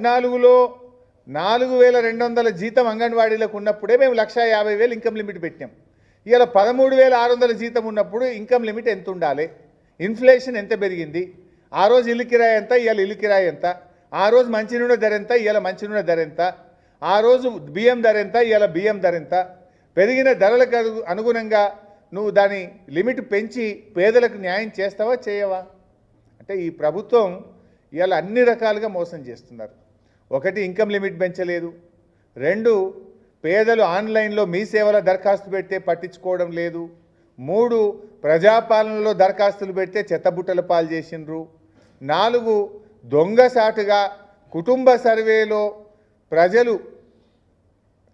14లో 4200 జీతం అంగన్వాడీలకు ఉన్నప్పుడే మేము 1,50,000 ఇన్కమ్ లిమిట్ పెట్టాం. ఇవాళ 13,600 జీతం ఉన్నప్పుడు ఇన్కమ్ లిమిట్ ఎంత ఉండాలి? ఇన్ఫ్లేషన్ ఎంత పెరిగింది? ఆ రోజు ఇల్లు కిరాయి ఎంత, ఇవాళ ఇల్లు కిరాయి ఎంత? ఆ రోజు మంచినూనె ధర ఎంత, ఇవాళ మంచినూనె ధర ఎంత? ఆ రోజు బియ్యం ధర ఎంత, ఇవాళ బియ్యం ధర ఎంత? పెరిగిన ధరలకు అనుగుణంగా నువ్వు దాని లిమిట్ పెంచి పేదలకు న్యాయం చేస్తావా చేయవా? అంటే ఈ ప్రభుత్వం ఇవాళ అన్ని రకాలుగా మోసం చేస్తున్నారు. ఒకటి, ఇన్కమ్ లిమిట్ పెంచలేదు. రెండు, పేదలు ఆన్లైన్లో మీ సేవల దరఖాస్తు పెడితే పట్టించుకోవడం లేదు. మూడు, ప్రజాపాలనలో దరఖాస్తులు పెడితే చెత్తబుట్టల పాలు చేసిండ్రు. నాలుగు, దొంగసాటుగా కుటుంబ సర్వేలో ప్రజలు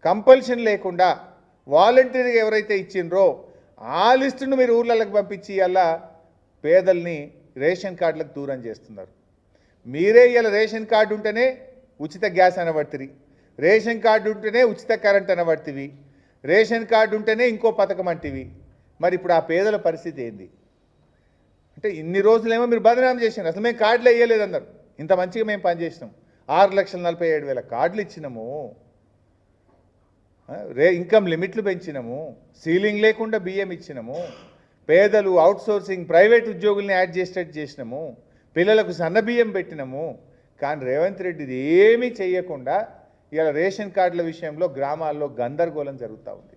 కంపల్షన్ లేకుండా వాలంటీర్గా ఎవరైతే ఇచ్చిండ్రో ఆ లిస్టును మీరు ఊర్లలోకి పంపించి అలా పేదల్ని రేషన్ కార్డులకు దూరం చేస్తున్నారు. మీరే ఇలా రేషన్ కార్డు ఉంటేనే ఉచిత గ్యాస్ అనబడుతుంది, రేషన్ కార్డు ఉంటేనే ఉచిత కరెంట్ అనబడుతుంది, రేషన్ కార్డు ఉంటేనే ఇంకో పథకం అంటివి. మరి ఇప్పుడు ఆ పేదల పరిస్థితి ఏంది? అంటే ఇన్ని రోజులేమో మీరు బదనాం చేసినారు. అసలు మేము కార్డులు వేయలేదన్నారు. ఇంత మంచిగా మేము పనిచేసినాం. 6,47,000 కార్డులు ఇచ్చినాము, ఇన్కమ్ లిమిట్లు పెంచినాము, సీలింగ్ లేకుండా బియ్యం ఇచ్చినాము, పేదలు అవుట్సోర్సింగ్ ప్రైవేట్ ఉద్యోగుల్ని యాడ్ చేసేటట్టు చేసినాము, పిల్లలకు సన్న బియ్యం పెట్టినాము. కానీ రేవంత్ రెడ్డిది ఏమీ చేయకుండా ఇలా రేషన్ కార్డుల విషయంలో గ్రామాల్లో గందరగోళం జరుగుతూ ఉంది.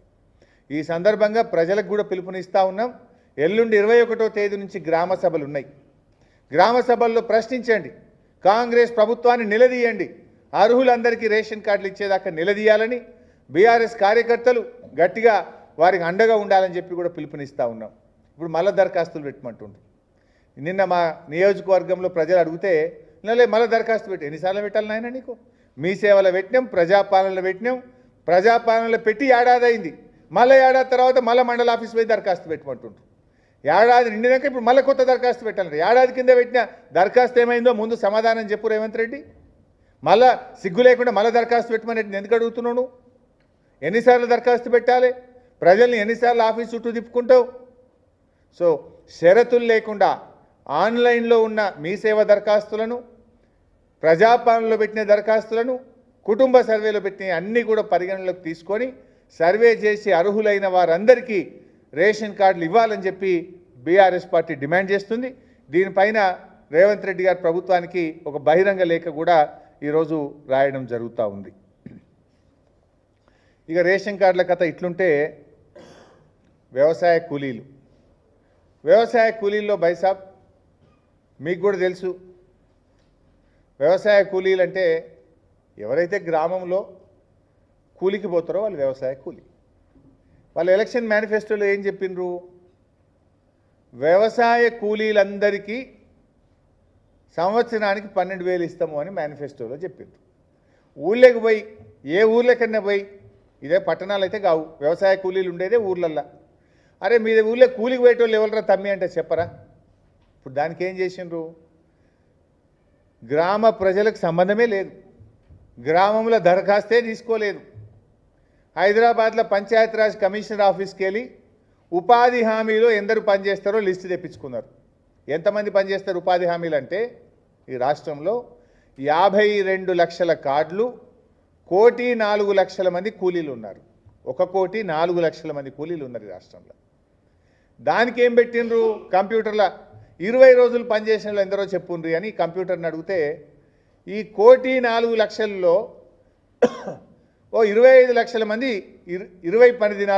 ఈ సందర్భంగా ప్రజలకు కూడా పిలుపునిస్తూ ఉన్నాం. ఎల్లుండి 21వ తేదీ నుంచి గ్రామ సభలు ఉన్నాయి. గ్రామ సభల్లో ప్రశ్నించండి, కాంగ్రెస్ ప్రభుత్వాన్ని నిలదీయండి, అర్హులందరికీ రేషన్ కార్డులు ఇచ్చేదాకా నిలదీయాలని బీఆర్ఎస్ కార్యకర్తలు గట్టిగా వారికి అండగా ఉండాలని చెప్పి కూడా పిలుపునిస్తూ ఉన్నాం. ఇప్పుడు మళ్ళీ దరఖాస్తులు పెట్టమంటుండ్రు. నిన్న మా నియోజకవర్గంలో ప్రజలు అడిగితే మళ్ళీ దరఖాస్తు పెట్టి ఎన్నిసార్లు పెట్టాలి నాయన నీకు? మీ సేవలో పెట్టినాం, ప్రజాపాలనలో పెట్టినాం, ప్రజాపాలనలో పెట్టి ఏడాది అయింది. మళ్ళీ ఏడాది తర్వాత మళ్ళీ మండల ఆఫీస్ పోయి దరఖాస్తు పెట్టమంటుండ్రు. ఏడాది నిండినాక ఇప్పుడు మళ్ళీ కొత్త దరఖాస్తు పెట్టాలి. ఏడాది కింద పెట్టిన దరఖాస్తు ఏమైందో ముందు సమాధానం చెప్పు రేవంత్ రెడ్డి. మళ్ళా సిగ్గు లేకుండా మళ్ళీ దరఖాస్తు పెట్టమని ఎందుకు అడుగుతున్నావు? ఎన్నిసార్లు దరఖాస్తు పెట్టాలి? ప్రజల్ని ఎన్నిసార్లు ఆఫీస్ చుట్టూ తిప్పుకుంటావు? సో షరతులు లేకుండా ఆన్లైన్లో ఉన్న మీ సేవ దరఖాస్తులను, ప్రజాపాలనలో పెట్టిన దరఖాస్తులను, కుటుంబ సర్వేలో పెట్టిన అన్నీ కూడా పరిగణలోకి తీసుకొని సర్వే చేసి అర్హులైన వారందరికీ రేషన్ కార్డులు ఇవ్వాలని చెప్పి బీఆర్ఎస్ పార్టీ డిమాండ్ చేస్తుంది. దీనిపైన రేవంత్ రెడ్డి గారి ప్రభుత్వానికి ఒక బహిరంగ లేఖ కూడా ఈరోజు రాయడం జరుగుతూ ఉంది. ఇక రేషన్ కార్డుల కథ ఇట్లుంటే వ్యవసాయ కూలీల్లో బైసాబ్ మీకు కూడా తెలుసు. వ్యవసాయ కూలీలు అంటే ఎవరైతే గ్రామంలో కూలికి పోతారో వాళ్ళు వ్యవసాయ కూలీ. వాళ్ళు ఎలక్షన్ మేనిఫెస్టోలో ఏం చెప్పిండ్రు? వ్యవసాయ కూలీలందరికీ సంవత్సరానికి 12,000 ఇస్తాము అని మేనిఫెస్టోలో చెప్పిండ్రు. ఊళ్ళకి పోయి ఏ ఊర్లకన్నా పోయి, ఇదే పట్టణాలు అయితే కావు, వ్యవసాయ కూలీలు ఉండేదే ఊర్లల్లో. అరే మీ ఊళ్ళో కూలికి పోయేటోళ్ళు ఎవరరా తమ్మి అంటే చెప్పరా? ఇప్పుడు దానికి ఏం చేసిండ్రు? గ్రామ ప్రజలకు సంబంధమే లేదు, గ్రామంలో దరఖాస్తే తీసుకోలేదు. హైదరాబాద్లో పంచాయతీరాజ్ కమిషనర్ ఆఫీస్కి వెళ్ళి ఉపాధి హామీలో ఎందరు పనిచేస్తారో లిస్టు తెప్పించుకున్నారు. ఎంతమంది పనిచేస్తారు ఉపాధి హామీలు అంటే? ఈ రాష్ట్రంలో 52 లక్షల కార్డులు, 1,04,00,000 మంది కూలీలు ఉన్నారు. 1,04,00,000 మంది కూలీలు ఉన్నారు ఈ రాష్ట్రంలో. దానికి ఏం పెట్టిండ్రు? కంప్యూటర్ల 20 రోజులు పనిచేసిన వాళ్ళు ఎందరో చెప్పుండ్రి అని కంప్యూటర్ని అడిగితే ఈ 1,04,00,000లో ఓ 25 లక్షల మంది 20 పని దినాలు